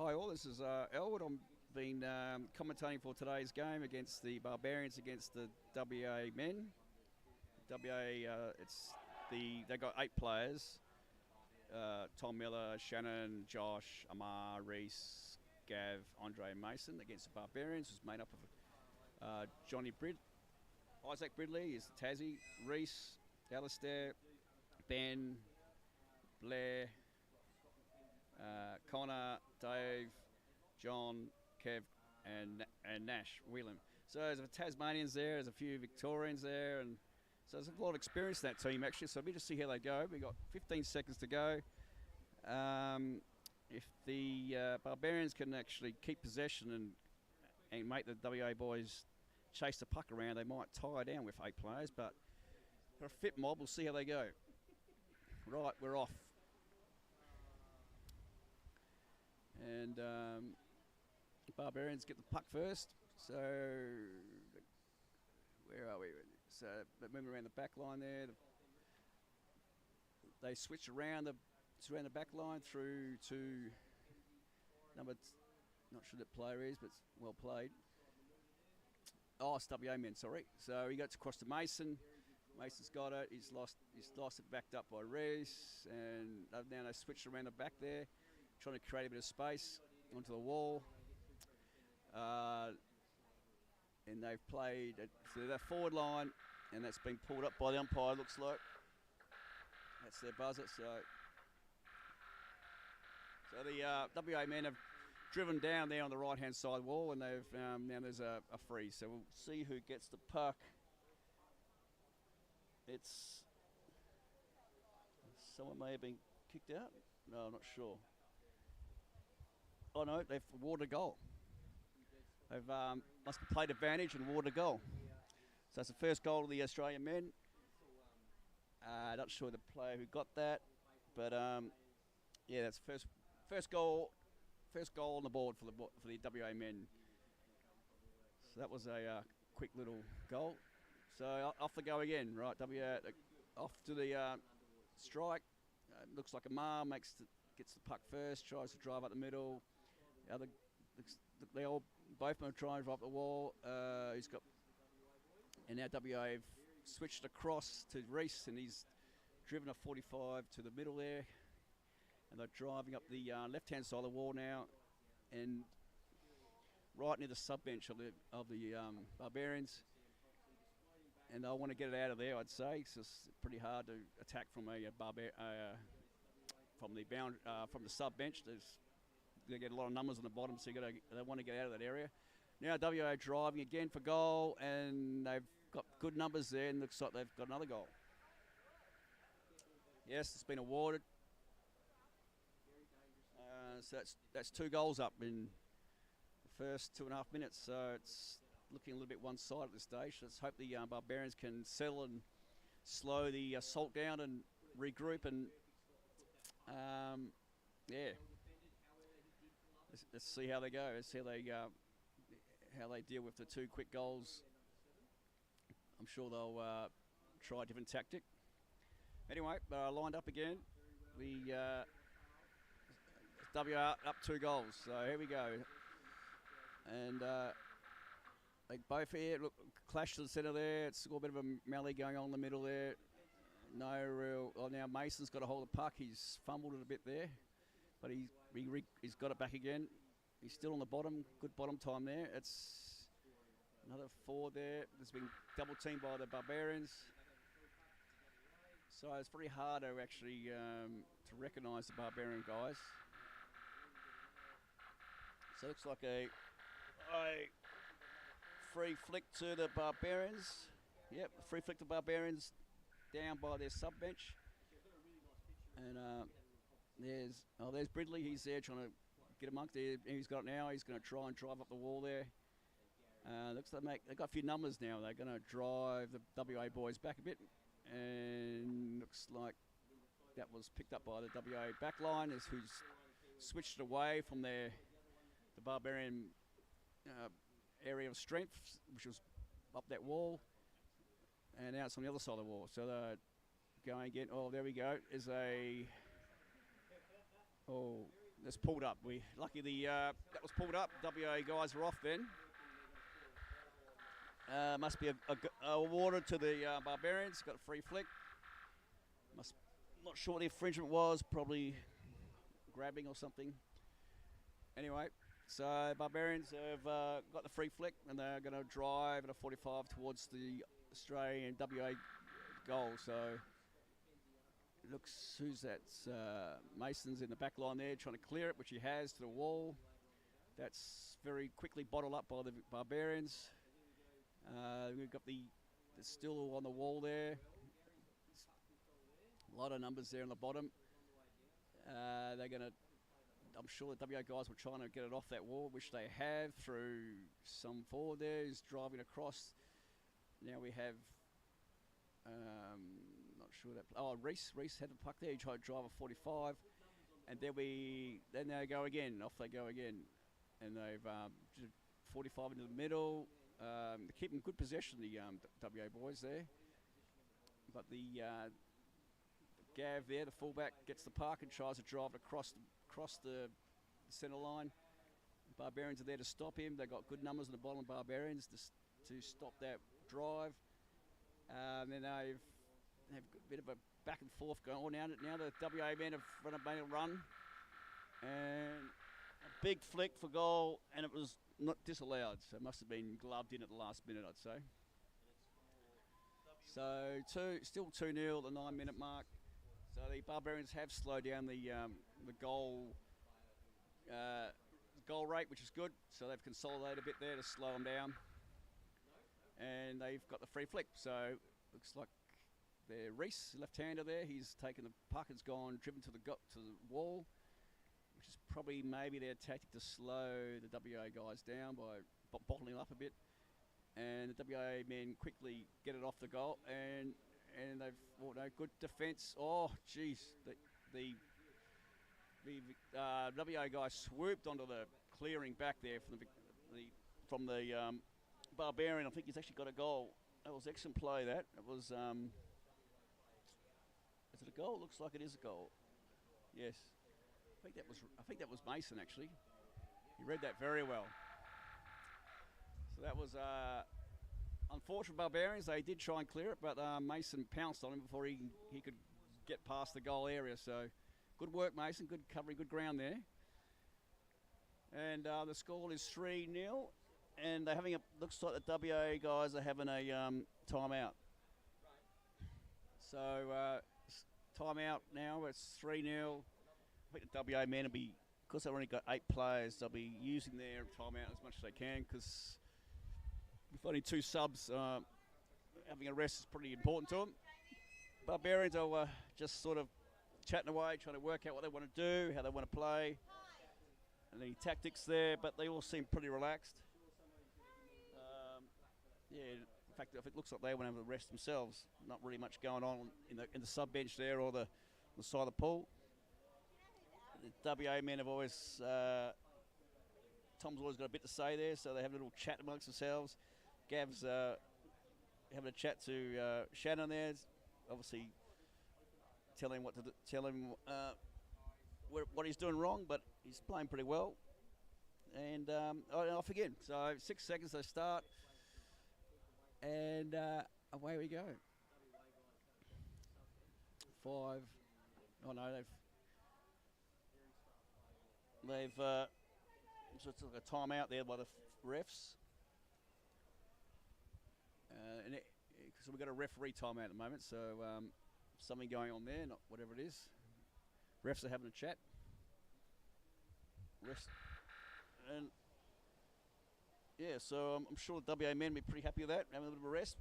Hi all, this is Elwood. I'm been commentating for today's game against the Barbarians against the WA men. WA, they got 8 players: Tom Miller, Shannon, Josh, Amar, Reese, Gav, Andre, and Mason. Against the Barbarians, was made up of Isaac Bridley is Tassie, Reese, Alistair, Ben, Blair, Connor, Dave, John, Kev, and Nash, Whelan. So there's a Tasmanians there, there's a few Victorians there, and so there's a lot of experience in that team actually. So we just see how they go. We've got 15 seconds to go. If the Barbarians can actually keep possession and make the WA boys chase the puck around, they might tie down with 8 players, but for a fit mob, we'll see how they go. Right, we're off. And Barbarians get the puck first. So where are we? So they're moving around the back line there. They switch around the back line through to number. Not sure what player is, but it's well played. Oh, it's WA men, sorry. So he gets across to Mason. Mason's got it. He's lost it, backed up by Reese, and now they switch around the back there, trying to create a bit of space onto the wall. And they've played through their forward line, and that's been pulled up by the umpire, looks like. That's their buzzer. So the WA men have driven down there on the right-hand side wall, and they've now there's a freeze. So we'll see who gets the puck. It's someone may have been kicked out. No, I'm not sure. Oh no, they've awarded a goal. They've must have played advantage and awarded a goal. So it's the first goal of the Australian men. Not sure the player who got that, but yeah, that's first goal on the board for the WA men. So that was a quick little goal. So off they go again, right? WA off to the strike. Looks like Amar gets the puck first, tries to drive up the middle. Both of them try and drive up the wall. And now WA have switched across to Reese, and he's driven a 45 to the middle there, and they're driving up the left-hand side of the wall now, and right near the sub-bench of the Barbarians. And they'll want to get it out of there, I'd say. It's pretty hard to attack from the sub bench. They get a lot of numbers on the bottom, so they want to get out of that area. Now WA driving again for goal, and they've got good numbers there, and looks like they've got another goal. Yes, it's been awarded. So that's 2 goals up in the first 2.5 minutes. So it's looking a little bit one-sided at this stage. Let's hope the Barbarians can settle and slow the assault down and regroup, and yeah. Let's see how they go. Let's see how they deal with the 2 quick goals. I'm sure they'll try a different tactic. Anyway, lined up again. WA up 2 goals. So here we go. And they both here clash to the centre there. It's got a bit of a melee going on in the middle there. No real. Well, now Mason's got a hold of the puck. He's fumbled it a bit there, but he's got it back again. He's still on the bottom. Good bottom time there. It's another forward there. There's been double teamed by the Barbarians. So it's very hard to actually to recognise the Barbarian guys. So it looks like a free flick to the Barbarians. Yep, free flick to Barbarians down by their sub bench. And there's Bridley. He's there trying to get amongst it. He's got it now. He's going to try and drive up the wall there. Looks like they've got a few numbers now. They're going to drive the WA boys back a bit, and looks like that was picked up by the WA back line, who's switched away from the Barbarian area of strength, which was up that wall, and now it's on the other side of the wall. So they're going again. Oh, there we go. That's pulled up. We lucky that was pulled up. WA guys are off then. Must be awarded to the Barbarians. Got a free flick. Not sure what the infringement was. Probably grabbing or something. Anyway, so Barbarians have got the free flick and they're going to drive at a 45 towards the Australian WA goal. So looks, who's that? Mason's in the back line there trying to clear it, which he has to the wall. That's very quickly bottled up by the Barbarians. We've got the still on the wall there. A lot of numbers there on the bottom. They're going to, I'm sure the WA guys were trying to get it off that wall, which they have through some forward there. He's driving across. Now we have, not sure that, Reese had the puck there. He tried to drive a 45. And then they go again. Off they go again. And they've 45 into the middle. They're keeping good possession, the WA boys there. But the Gav there, the fullback, gets the puck and tries to drive it across the centre line. Barbarians are there to stop him. They've got good numbers on the bottom of Barbarians to stop that drive. And then they've a bit of a back and forth going on now. Now the WA men have made a run. And a big flick for goal, and it was not disallowed. So it must have been gloved in at the last minute, I'd say. So still 2-0 at the 9-minute mark. So the Barbarians have slowed down the goal rate, which is good. So they've consolidated a bit there to slow them down. And they've got the free flick. So looks like their Reese, left-hander there, he's taken the puck, has gone, driven to the wall, which is probably maybe their tactic to slow the WA guys down by bottling up a bit. And the WA men quickly get it off the goal, and they've good defence. Oh, jeez, the WA guy swooped onto the clearing back there from the Barbarian. I think he's actually got a goal. That was excellent play. That it was. Is it a goal? Looks like it is a goal. Yes, I think that was Mason actually. He read that very well. So that was unfortunate Barbarians. They did try and clear it, but Mason pounced on him before he could get past the goal area. So good work, Mason. Good covering, good ground there. And the score is 3-0. And they're having looks like the WA guys are having a timeout. So timeout now. It's 3-0. I think the WA men will be, because they've only got 8 players, they'll be using their timeout as much as they can, because with only 2 subs, having a rest is pretty important to them. Barbarians are just sort of chatting away, trying to work out what they want to do, how they want to play, and the tactics there, but they all seem pretty relaxed. Yeah, in fact, it looks like they want to have a rest themselves. Not really much going on in the sub bench there or the side of the pool. The WA men have always, Tom's always got a bit to say there, so they have a little chat amongst themselves. Gav's having a chat to Shannon there, obviously telling him what he's doing wrong, but he's playing pretty well. And off again. So 6 seconds they start, and away we go. 5. Oh no, they've just took a timeout there by the refs. So we've got a referee timeout at the moment, so something going on there, not whatever it is. Refs are having a chat. And yeah, so I'm sure the WA men will be pretty happy with that, having a little bit of a rest.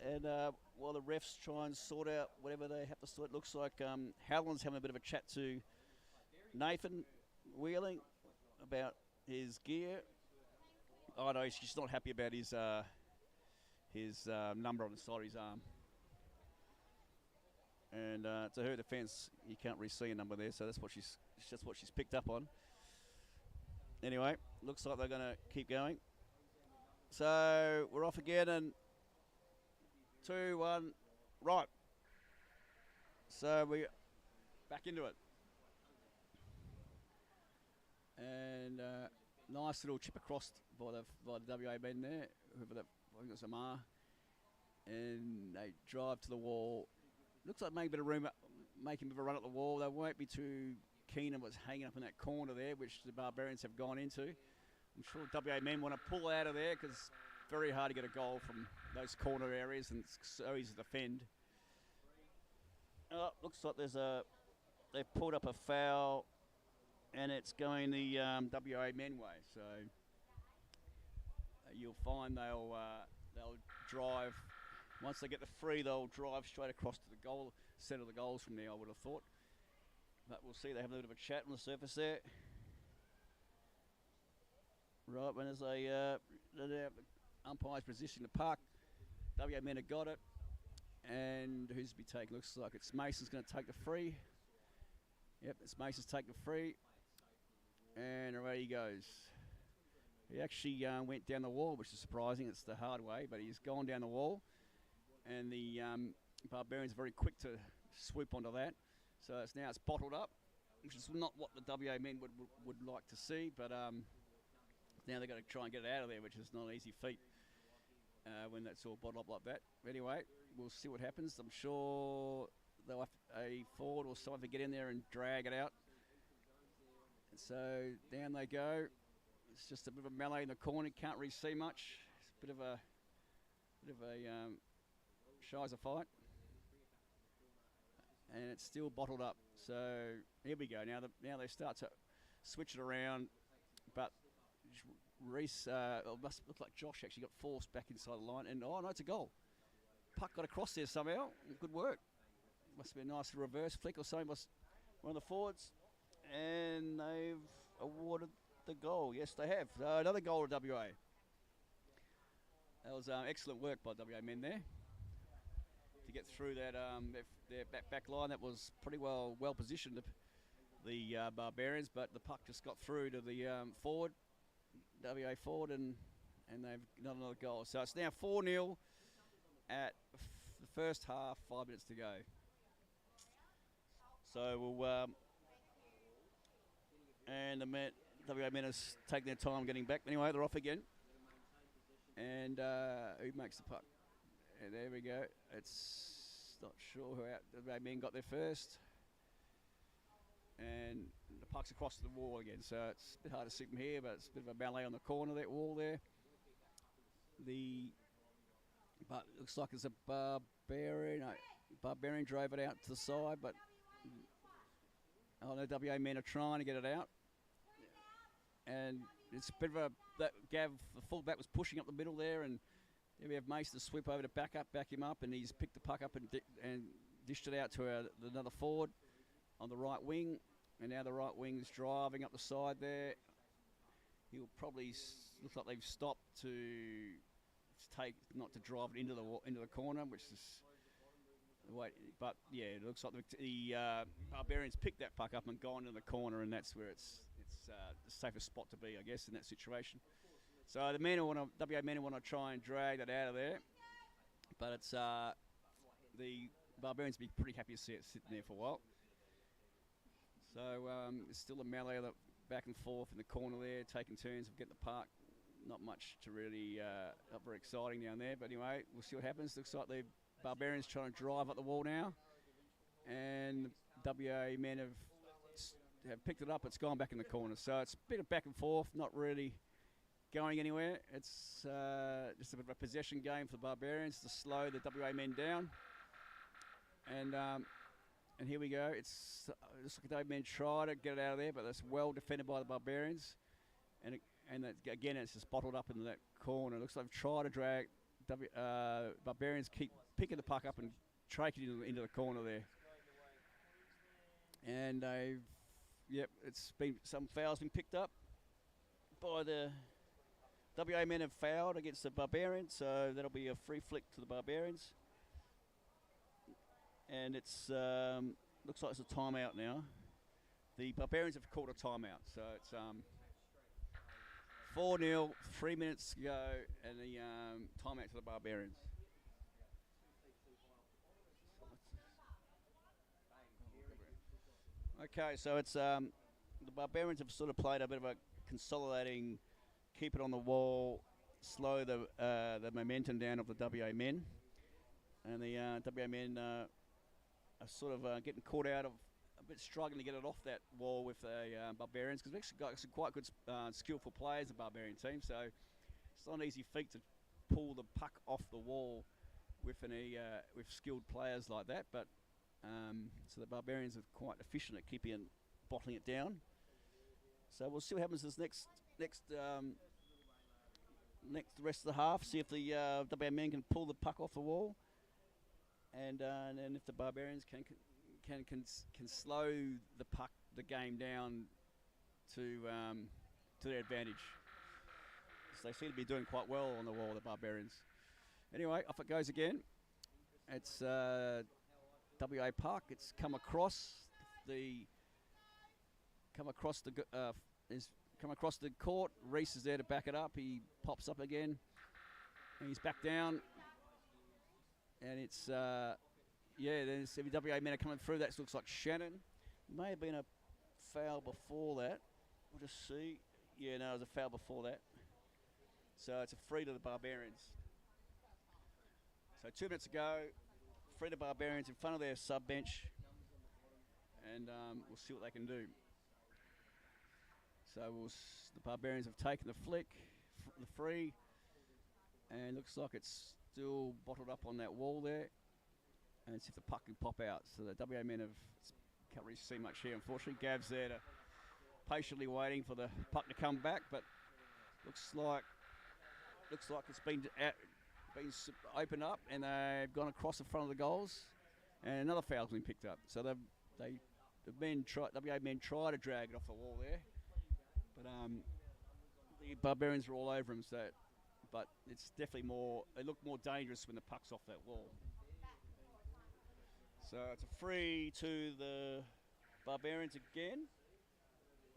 And while the refs try and sort out whatever they have to sort, it looks like Howland's having a bit of a chat to Nathan Wheeling about his gear. Oh no, he's just not happy about his number on the side of his arm. And to her defence, you can't really see a number there, so that's just what she's picked up on. Anyway, looks like they're going to keep going. So we're off again, and 2, 1, right. So we're back into it. And nice little chip across by the WA men there, whoever that, I think it was Amar. And they drive to the wall. Looks like maybe a bit of room, making a bit of a run at the wall. They won't be too keen on what's hanging up in that corner there, which the Barbarians have gone into. I'm sure WA men want to pull out of there because it's very hard to get a goal from those corner areas and it's so easy to defend. Looks like they've pulled up a foul and it's going the WA men way. So you'll find they'll drive. Once they get the free, they'll drive straight across to the goal, set of the goals from there, I would have thought. But we'll see, they have a bit of a chat on the surface there. Right, when there's the umpire's position to park, WA men have got it. And who's to be taken? Looks like it's Mason's going to take the free. Yep, it's Mason's take the free. And away he goes. He actually went down the wall, which is surprising. It's the hard way, but he's gone down the wall. And the Barbarians are very quick to swoop onto that. So now it's bottled up, which is not what the WA men would like to see. But now they've got to try and get it out of there, which is not an easy feat when that's all bottled up like that. Anyway, we'll see what happens. I'm sure they'll have a forward or someone to get in there and drag it out. And so down they go. It's just a bit of a melee in the corner. Can't really see much. It's a bit of a Shizer fight. And it's still bottled up. So here we go. Now they start to switch it around. But Reese, it must look like Josh actually got forced back inside the line. And oh no, it's a goal. Puck got across there somehow. Good work. Must be a nice reverse flick or something. One of the forwards. And they've awarded the goal. Yes, they have. Another goal to WA. That was excellent work by WA men there to get through that their back line. That was pretty well positioned, the Barbarians, but the puck just got through to the forward, WA forward, and they've got another goal. So it's now 4-0 at the first half, 5 minutes to go. So we'll and the WA men has taken their time getting back. Anyway, they're off again. And who makes the puck? And there we go. It's not sure who out. The WA men got there first. And the puck's across the wall again. So it's a bit hard to see from here, but it's a bit of a melee on the corner of that wall there. But it looks like it's a Barbarian. No, Barbarian drove it out to the side, but I know WA men are trying to get it out. And it's a bit of Gav, the fullback, was pushing up the middle there, and there we have Mason to sweep over to back him up, and he's picked the puck up and dished it out to another forward on the right wing, and now the right wing's driving up the side there. He'll probably look like they've stopped not to drive it into the corner, which is the way. But yeah, it looks like the Barbarians picked that puck up and gone into the corner, and that's where it's the safest spot to be, I guess, in that situation. So the WA men want to try and drag that out of there, but it's the Barbarians will be pretty happy to see it sitting there for a while. So it's still a melee back and forth in the corner there, taking turns of getting the puck. Not much to really, not very exciting down there, but anyway, we'll see what happens. Looks like the Barbarians trying to drive up the wall now, and the WA men have picked it up. It's gone back in the corner, so it's a bit of back and forth, not really going anywhere. It's just a bit of a possession game for the Barbarians to slow the WA men down, and here we go. It's looks like the WA men try to get it out of there, but that's well defended by the Barbarians, and again it's just bottled up in that corner. It looks like they've tried to drag. Barbarians keep picking the puck up and traking it into the corner there, and it's been some fouls been picked up by the WA men have fouled against the Barbarians, so that'll be a free flick to the Barbarians. And it's looks like it's a timeout now. The Barbarians have called a timeout, so it's 4-0, 3 minutes to go, and the timeout to the Barbarians. Okay, so it's the Barbarians have sort of played a bit of a consolidating, keep it on the wall, slow the momentum down of the WA men, and the WA men are sort of getting caught out of a bit struggling to get it off that wall with the Barbarians, because we've actually got some quite good skillful players, the Barbarian team, so it's not an easy feat to pull the puck off the wall with with skilled players like that, but so the Barbarians are quite efficient at keeping it, bottling it down. So we'll see what happens this next rest of the half. See if the WA men can pull the puck off the wall, and if the Barbarians can slow the game down to their advantage. So they seem to be doing quite well on the wall, the Barbarians. Anyway, off it goes again. It's WA Park. It's come across the court. Reese is there to back it up. He pops up again, and he's back down. And it's then WA men are coming through. That looks like Shannon. May have been a foul before that. We'll just see. Yeah, no, it was a foul before that. So it's a free to the Barbarians. So 2 minutes ago, free to Barbarians in front of their sub bench, and we'll see what they can do. So the Barbarians have taken the flick, the free, and looks like it's still bottled up on that wall there, and see if the puck can pop out. So the WA men can't really see much here, unfortunately. Gav's there patiently waiting for the puck to come back, but looks like it's been opened up, and they've gone across the front of the goals, and another foul's been picked up. So WA men try to drag it off the wall there, but the Barbarians are all over them. So, but it's definitely they look more dangerous when the puck's off that wall. So it's a free to the Barbarians again.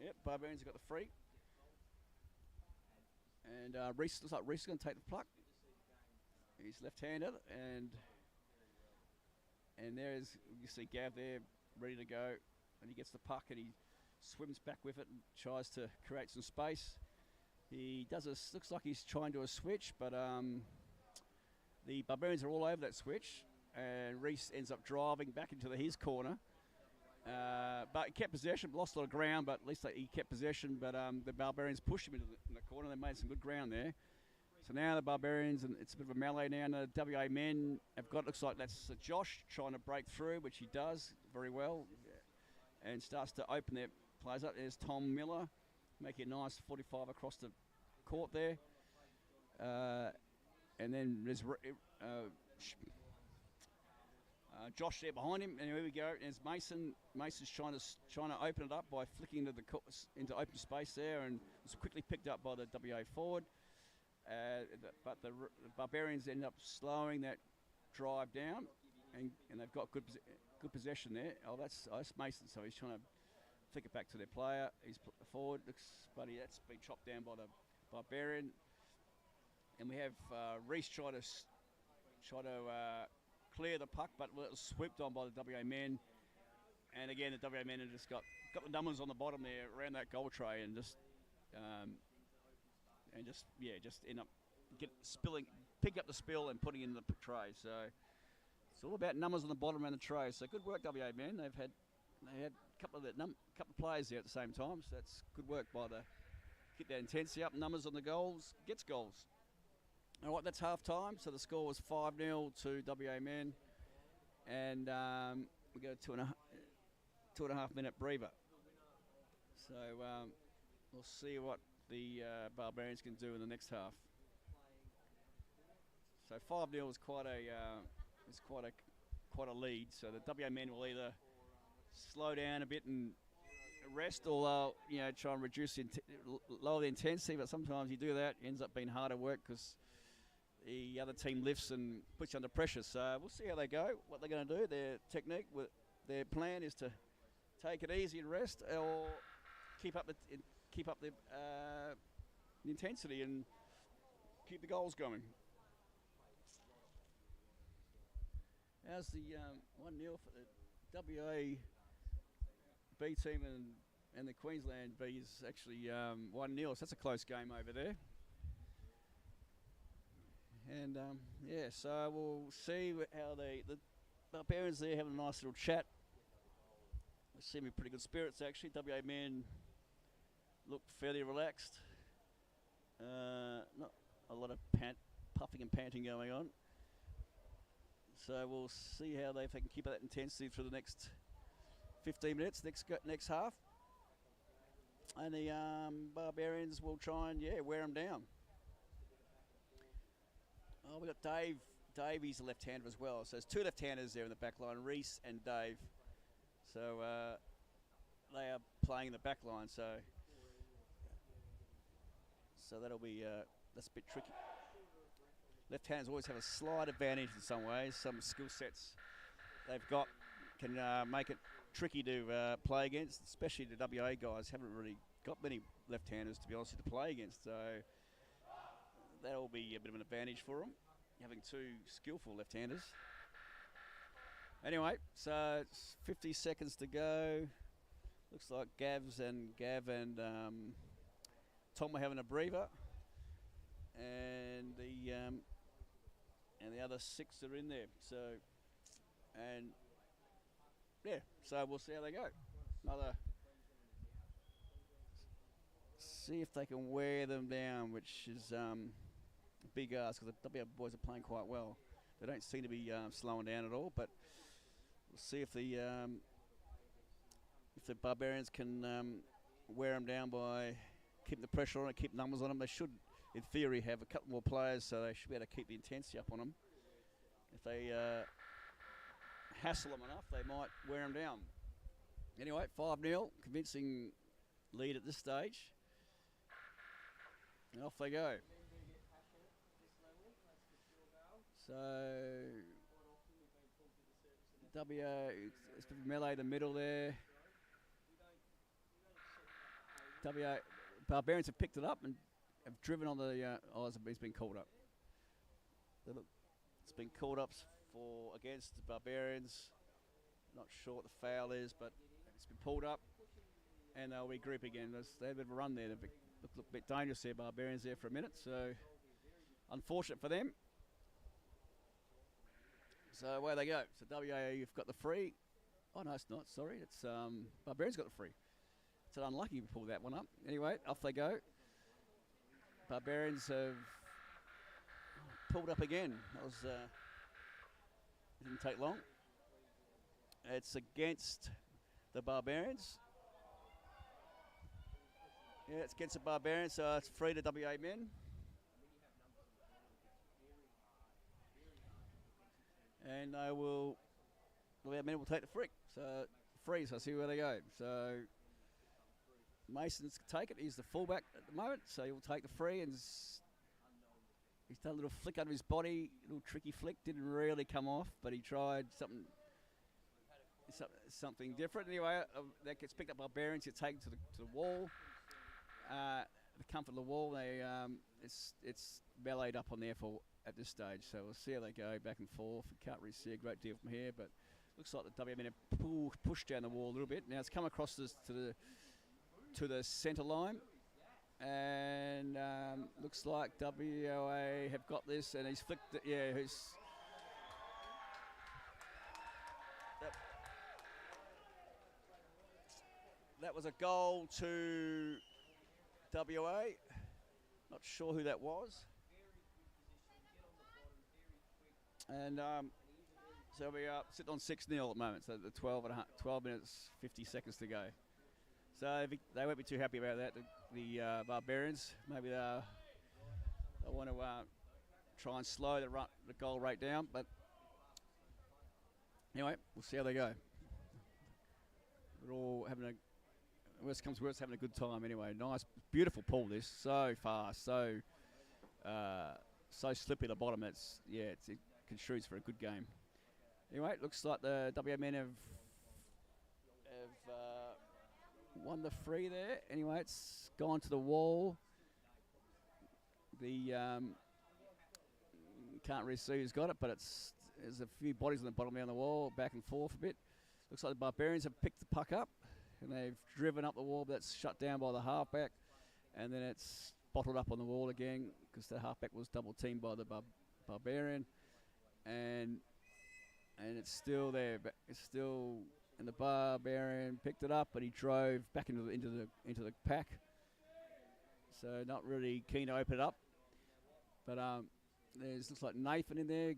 Yep, Barbarians have got the free. And Reese looks like Reese is going to take the puck. He's left-handed, and there's, you see Gav there ready to go, and he gets the puck and he swims back with it and tries to create some space. He looks like he's trying to do a switch, but the Barbarians are all over that switch, and Reese ends up driving back into his corner. But he kept possession, lost a lot of ground, but at least he kept possession. But the Barbarians pushed him into the corner. They made some good ground there. So now the Barbarians, and it's a bit of a melee now. And the WA men have got, looks like that's Josh trying to break through, which he does very well, and starts to open their players up. There's Tom Miller making a nice 45 across the court there. And then there's Josh there behind him, and here we go. There's Mason. Mason's trying to open it up by flicking into open space there, and was quickly picked up by the WA forward. But the Barbarians end up slowing that drive down, and they've got good possession there. Oh, that's Mason. So he's trying to flick it back to their player. He's put forward. But that's been chopped down by the Barbarian, and we have Reese try to clear the puck, but it was swept on by the WA men. And again, the WA men have just got the numbers on the bottom there around that goal tray, and just end up pick up the spill and putting it in the tray. So it's all about numbers on the bottom around the tray. So good work, WA men. They had a couple of players there at the same time. So that's good work by keep that intensity up. Numbers on the goals gets goals. All right, that's half time. So the score was 5-0 to WA men, and we go 2.5 minute breather. So we'll see what the Barbarians can do in the next half. So 5-0 is quite a lead. So the WA men will either slow down a bit and rest, or try and lower the intensity. But sometimes you do that, it ends up being harder work because the other team lifts and puts you under pressure. So we'll see how they go, what they're going to do. Their technique, their plan is to take it easy and rest, or keep up the intensity and keep the goals going. How's the 1-0 for the WA B team and And the Queensland B is actually 1-0, so that's a close game over there. And so we'll see how the Barbarians there having a nice little chat. They seem in pretty good spirits actually. WA men look fairly relaxed. Not a lot of puffing and panting going on. So we'll see how if they can keep that intensity through the next 15 minutes, next half. And the Barbarians will try and wear them down. Oh, we've got Dave. Dave, he's a left-hander as well. So there's two left-handers there in the back line, Reese and Dave. So they are playing in the back line. So that'll be that's a bit tricky. Left-handers always have a slight advantage in some ways. Some skill sets they've got can make it tricky to play against, especially the WA guys haven't really got many left-handers, to be honest, to play against. So that'll be a bit of an advantage for them, having two skillful left-handers. Anyway, so it's 50 seconds to go. Looks like Gav and Tom are having a breather, and the other 6 are in there. So so we'll see how they go. See if they can wear them down, which is a big ask because the WA boys are playing quite well. They don't seem to be slowing down at all, but we'll see if the Barbarians can wear them down by keeping the pressure on it, keep numbers on them. They should, in theory, have a couple more players, so they should be able to keep the intensity up on them. If they hassle them enough, they might wear them down. Anyway, 5-0, convincing lead at this stage. And off they go. So it's melee the middle there. Barbarians have picked it up and have driven on the. It's been called up. It's been called up against the Barbarians. Not sure what the foul is, but it's been pulled up, and they'll regroup again. They had a bit of a run there. They look a bit dangerous there, Barbarians there for a minute. So unfortunate for them. So away they go. So WA, you've got the free. Oh no, it's not. Sorry, it's Barbarians got the free. It's unlucky to pull that one up. Anyway, off they go. Barbarians have pulled up again. That was didn't take long. It's against the Barbarians. Yeah, it's against the Barbarians, so it's free to WA men. And they will, WA men will take the freak. So freeze, I see where they go. So Mason's take it. He's the fullback at the moment, so he'll take the free, and he's done a little flick under his body, a little tricky flick. Didn't really come off, but he tried something different. Anyway, that gets picked up by Barbarians. Get taken to the wall. The comfort of the wall. It's meleeed up on there at this stage. So we'll see how they go back and forth. We can't really see a great deal from here, but looks like the WA men have pushed down the wall a little bit. Now it's come across to the centre line, and looks like WA have got this, and he's flicked it. Yeah, that was a goal to WA. Not sure who that was. And so we are sitting on 6-0 at the moment. So the 12 minutes, 50 seconds to go. So they won't be too happy about that, the Barbarians. Maybe they want to try and slow the goal rate down. But anyway, we'll see how they go. We're all having worst comes to worst, having a good time anyway. Nice, beautiful pull this. So fast, so slippy at the bottom. It construes for a good game. Anyway, it looks like the WA men have won the free there. Anyway, it's gone to the wall. Can't really see who's got it, but there's a few bodies on the bottom there on the wall, back and forth a bit. Looks like the Barbarians have picked the puck up. and they've driven up the wall, but that's shut down by the halfback, and then it's bottled up on the wall again because the halfback was double teamed by the Barbarian, and it's still there, but it's still, and the Barbarian picked it up, but he drove back into the pack, so not really keen to open it up, but there's looks like Nathan in there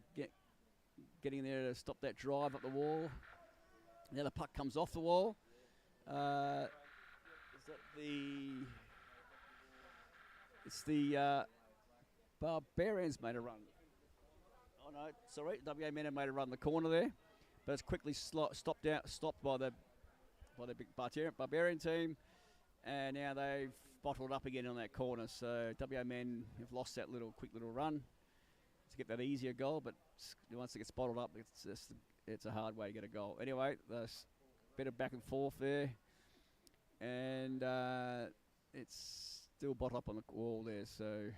getting in there to stop that drive up the wall. Now the puck comes off the wall. Is that it's the Barbarians made a run. Oh no, sorry, WA men have made a run in the corner there, but it's quickly stopped by the big Barbarian team, and now they've bottled up again on that corner. So WA men have lost that quick little run to get that easier goal, but once it gets bottled up, it's a hard way to get a goal. Anyway, there's a bit of back and forth there, and it's still bottled up on the wall there. So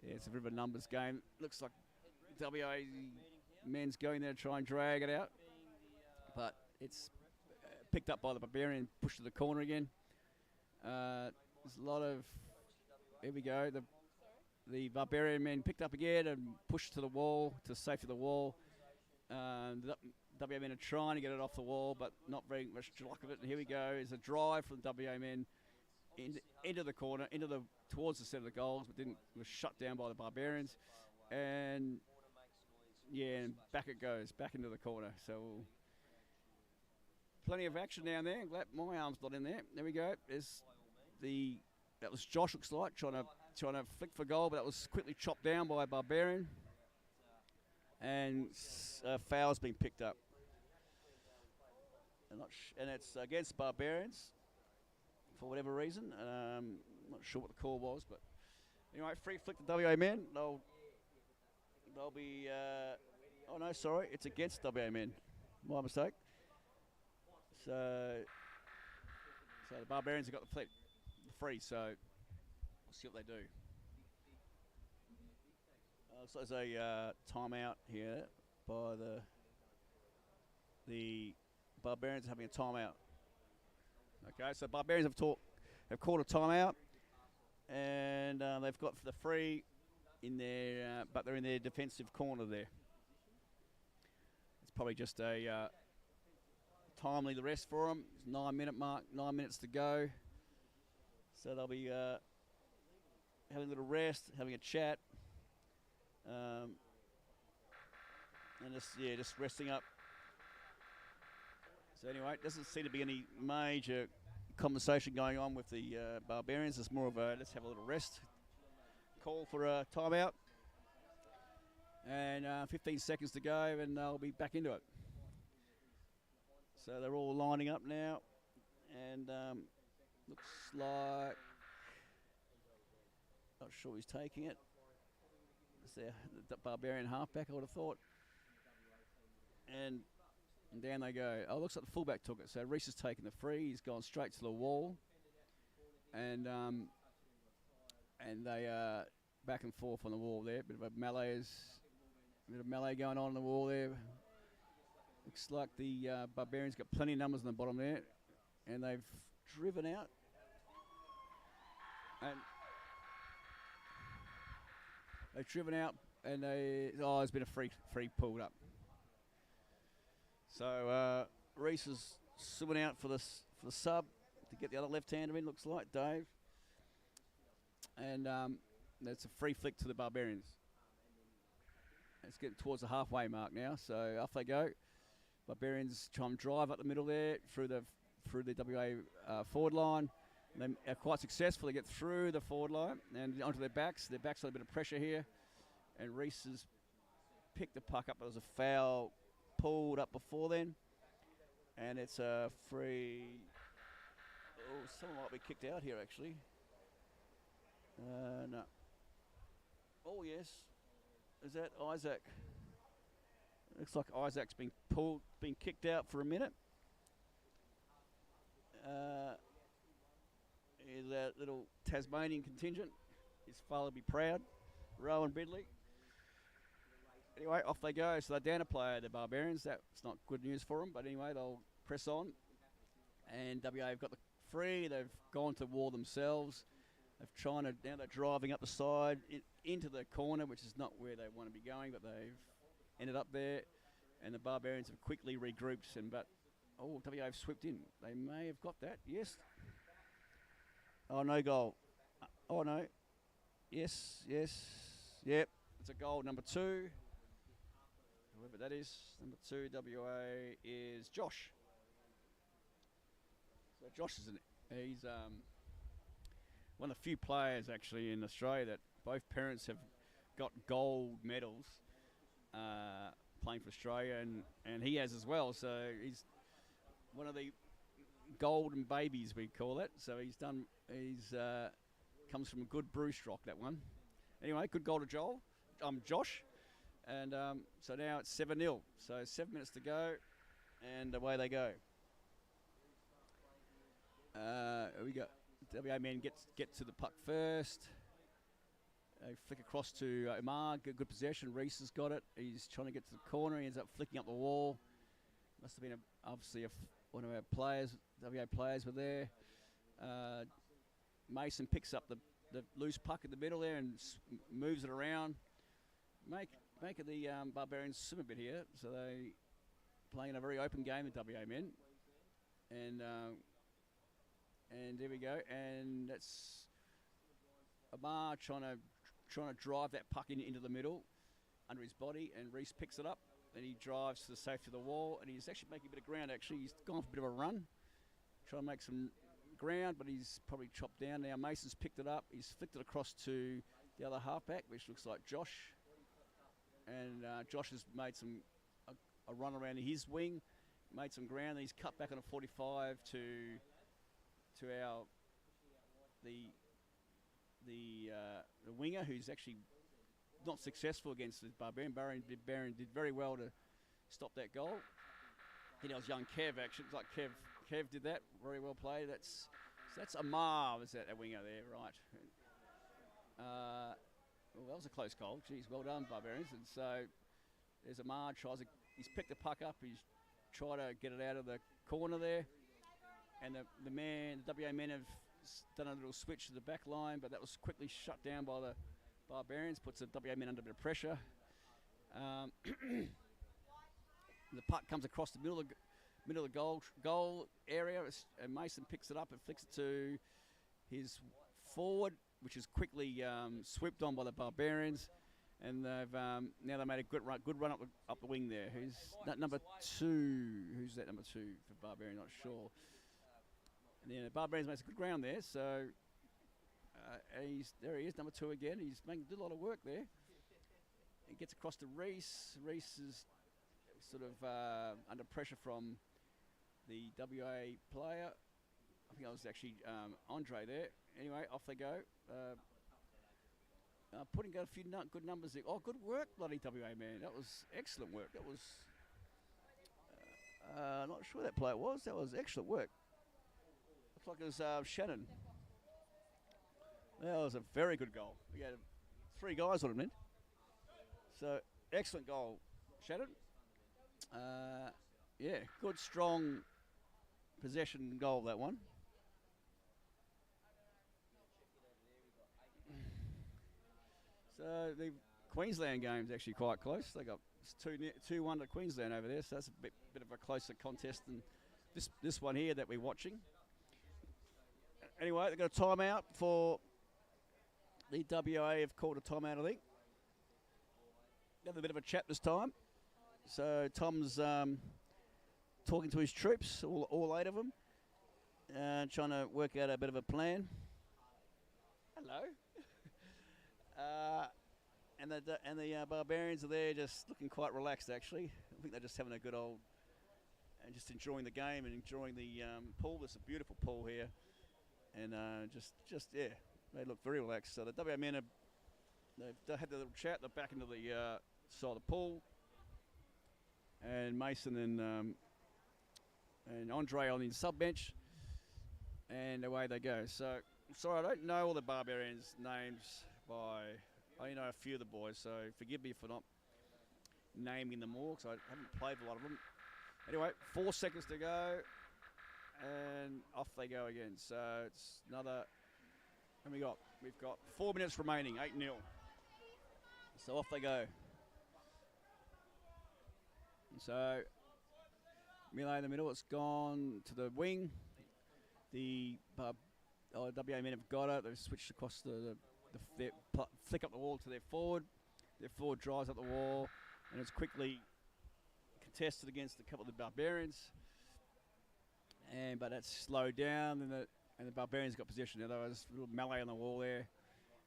yeah, it's a bit of a numbers game. Looks like WA men's going there to try and drag it out, but it's picked up by the Barbarian, pushed to the corner again. There's a lot of, here we go, the Barbarian men picked up again and pushed to the wall, to safety of the wall. The WA men are trying to get it off the wall, but not very much luck of it. And here we go, is a drive from the WA men into the corner, towards the centre of the goals, but was shut down by the Barbarians. And yeah, and back it goes, back into the corner. So plenty of action down there. Glad my arm's not in there. There we go. That was Josh, looks like, trying to flick for goal, but that was quickly chopped down by a Barbarian. And foul's been picked up. And it's against Barbarians for whatever reason. Not sure what the call was, but anyway, free flick to WA men. They'll be. Oh no, sorry, it's against WA men. My mistake. So the Barbarians have got the free. So we'll see what they do. So there's a timeout here by the Barbarians having a timeout. Okay, so Barbarians have called a timeout, and they've got the free in there, but they're in their defensive corner there. It's probably just a timely the rest for them. It's 9-minute mark, 9 minutes to go. So they'll be having a little rest, having a chat. And just resting up. So anyway, it doesn't seem to be any major conversation going on with the Barbarians. It's more of a let's have a little rest. Call for a timeout. And 15 seconds to go, and they'll be back into it. So they're all lining up now, and looks like not sure who's taking it. It's the Barbarian halfback, I would have thought. And down they go. Oh, looks like the fullback took it. So Reese has taken the free. He's gone straight to the wall. And they are back and forth on the wall there. Bit of a melee going on the wall there. Looks like the Barbarians got plenty of numbers on the bottom there. And they've driven out. And they've driven out, and there's been a free pulled up. So Reese is swimming out for the sub to get the other left-hander in, looks like, Dave. And that's a free flick to the Barbarians. It's getting towards the halfway mark now, so off they go. Barbarians try and drive up the middle there through the WA forward line. They are quite successful. They get through the forward line and onto their backs. Their backs under a bit of pressure here. And Reese has picked the puck up. There was a foul pulled up before then. And it's a free. Oh, someone might be kicked out here, actually. No. Oh, yes. Is that Isaac? Looks like Isaac's been kicked out for a minute. Is that little Tasmanian contingent. His father will be proud. Rowan Bidley. Anyway, off they go. So they're down a player, the Barbarians. That's not good news for them, but anyway, they'll press on. And WA have got the free. They've gone to war themselves. Now they're driving up the side into the corner, which is not where they want to be going, but they've ended up there. And the Barbarians have quickly regrouped. WA have swept in. They may have got that. Yes. Oh, no goal. Oh, no. Yes. Yep. It's a goal. Number 2. Whoever that is. Number 2, WA, is Josh. So Josh he's one of the few players actually in Australia that both parents have got gold medals playing for Australia, and he has as well. So he's one of the golden babies, we call it. So he's comes from a good Bruce Rock, that one. Anyway, good goal to Josh. And so now it's 7-0. So 7 minutes to go, and away they go. We got WA men get to the puck first. They flick across to Omar. Good possession. Reese has got it. He's trying to get to the corner. He ends up flicking up the wall. Must have been obviously one of our players. WA players were there. Mason picks up the loose puck in the middle there and moves it around. Make the Barbarians swim a bit here. So they playing a very open game, the WA men. And there we go. And that's Amar trying to drive that puck into the middle under his body, and Reese picks it up. Then he drives to the safety of the wall, and he's actually making a bit of ground. Actually, he's gone for a bit of a run, trying to make some ground, but he's probably chopped down now. Mason's picked it up. He's flicked it across to the other halfback, which looks like Josh. And Josh has made a run around his wing, made some ground, and he's cut back on a 45 to the winger, who's actually not successful against the Barbarian. Barbarian did very well to stop that goal. I think that was young Kev, actually. It's like Kev did that. Very well played. That's Amar, was that winger there, right? Well, that was a close goal. Geez, well done, Barbarians. And so there's Amar, he's picked the puck up. He's tried to get it out of the corner there. And the WA men have done a little switch to the back line, but that was quickly shut down by the Barbarians, puts the WA men under a bit of pressure. The puck comes across the middle of the goal area, and Mason picks it up and flicks it to his forward, which is quickly swept on by the Barbarians. And now they made a good run up the wing there. Who's that number 2? Who's that number 2 for Barbarian? Not sure. And then the Barbarians makes a good ground there. So there he is, number 2 again. He's did a lot of work there. He gets across to Reese. Reese is sort of under pressure from the WA player. I think that was actually Andre there. Anyway, off they go. Putting out a few good numbers there. Oh, good work, bloody WA man. That was excellent work. That was... not sure that player was. That was excellent work. Looks like it was Shannon. That was a very good goal. We had 3 guys on it, man. So, excellent goal, Shannon. Yeah, good, strong possession goal, that one. So, the Queensland game's actually quite close. They got 2-1 to Queensland over there, so that's a bit of a closer contest than this one here that we're watching. Anyway, they've got a timeout for the WA. Have called a timeout, I think. Have a bit of a chat this time. So Tom's talking to his troops, all 8 of them, trying to work out a bit of a plan. Hello. And the Barbarians are there, just looking quite relaxed. Actually, I think they're just having a good old and just enjoying the game and enjoying the pool. There's a beautiful pool here. And yeah, they look very relaxed. So the WA men they've had a little chat. They're back into the side of the pool, and Mason and Andre on the sub bench, and away they go. So sorry, I don't know all the Barbarians' names I only know a few of the boys. So forgive me for not naming them all, because I haven't played a lot of them. Anyway, 4 seconds to go. and off they go again. So it's another. And we've got 4 minutes remaining. 8-0. So off they go. So melee in the middle. It's gone to the wing. The WA men have got it. They've switched across they flick up the wall to their forward. Their forward drives up the wall, and it's quickly contested against a couple of the Barbarians. But that's slowed down, and the Barbarians got possession. Now there was a little melee on the wall there,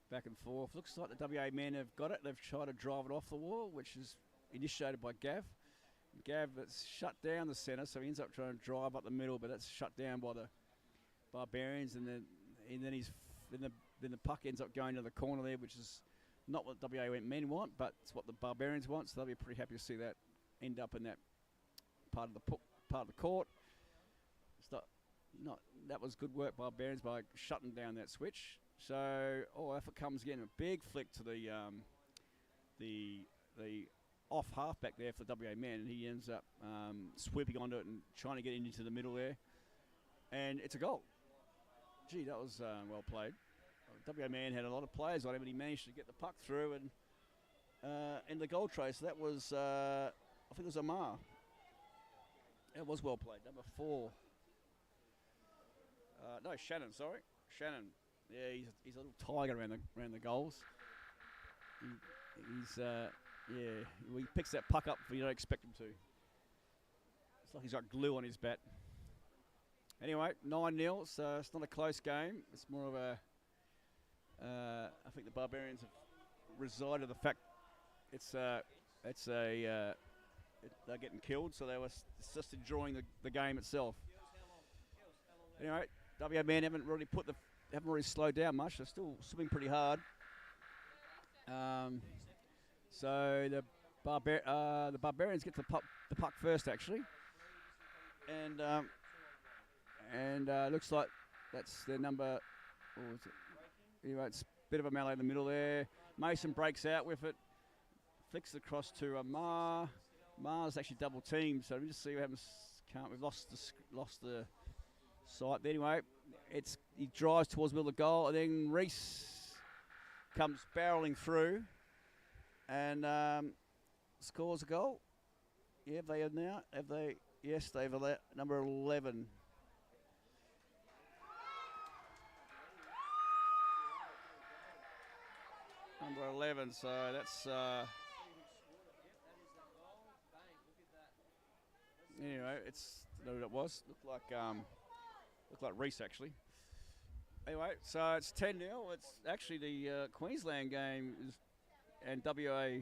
back and forth. Looks like the WA men have got it. They've tried to drive it off the wall, which is initiated by Gav. Gav, it's shut down the centre, so he ends up trying to drive up the middle, but that's shut down by the Barbarians, and then the puck ends up going to the corner there, which is not what WA men want, but it's what the Barbarians want. So they'll be pretty happy to see that end up in that part of the court. That was good work by Barbarians by shutting down that switch. So effort comes again, a big flick to the off halfback there for the WA men, and he ends up sweeping onto it and trying to get into the middle there, and it's a goal. Gee, that was well played. WA man had a lot of players on him, and he managed to get the puck through and in the goal tray. So that was, I think it was Amar. It was well played. Number 4. No, Shannon. Sorry, Shannon. Yeah, he's a little tiger around the goals. He picks that puck up if you don't expect him to. It's like he's got glue on his bat. Anyway, 9-0, so it's not a close game. It's more of a. I think the Barbarians have resided the fact they're getting killed, so they were just enjoying the game itself. Anyway, WA men haven't really slowed down much. They're still swimming pretty hard. So the Barbarians get the puck first, actually, and looks like that's their number. Or is it? Anyway, it's a bit of a melee in the middle there. Mason breaks out with it, flicks across to Amar. Amar's actually double teamed, so let me just see what happens. We've lost the sight. Anyway, he drives towards the middle of the goal, and then Reese comes barreling through and scores a goal. Yeah, they have now. Have they? Yes, they've number 11. Number 11, so that's anyway, it's I don't know what it was. Looked like Reese actually. Anyway, so it's 10-0. It's actually the Queensland game and WA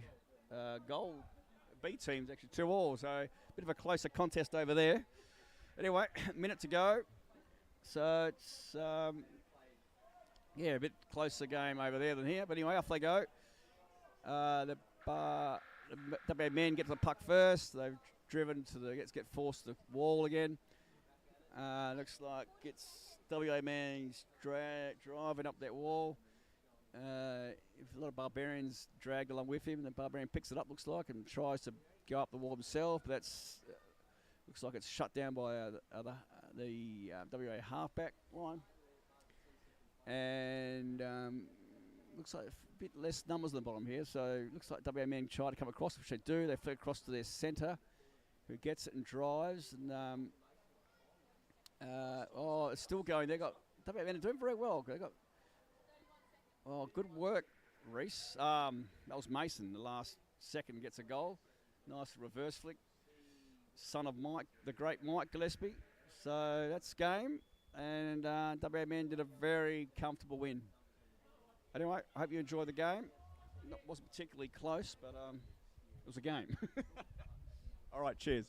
goal B team's actually 2-2, so a bit of a closer contest over there. Anyway, minute to go. So it's a bit closer game over there than here. But anyway, off they go. The WA men get to the puck first. They've driven get forced to the wall again. Looks like gets WA men driving up that wall. A lot of Barbarians dragged along with him, and the Barbarian picks it up, looks like, and tries to go up the wall himself. But looks like it's shut down by the WA halfback line. And looks like a bit less numbers on the bottom here. So looks like WA men try to come across, which they do. They flick across to their centre, who gets it and drives. And it's still going. WA men are doing very well. They got good work, Reese. That was Mason. The last second gets a goal. Nice reverse flick. Son of Mike, the great Mike Gillespie. So that's game. And WA men did a very comfortable win. Anyway, I hope you enjoyed the game. It wasn't particularly close, but it was a game. All right, cheers.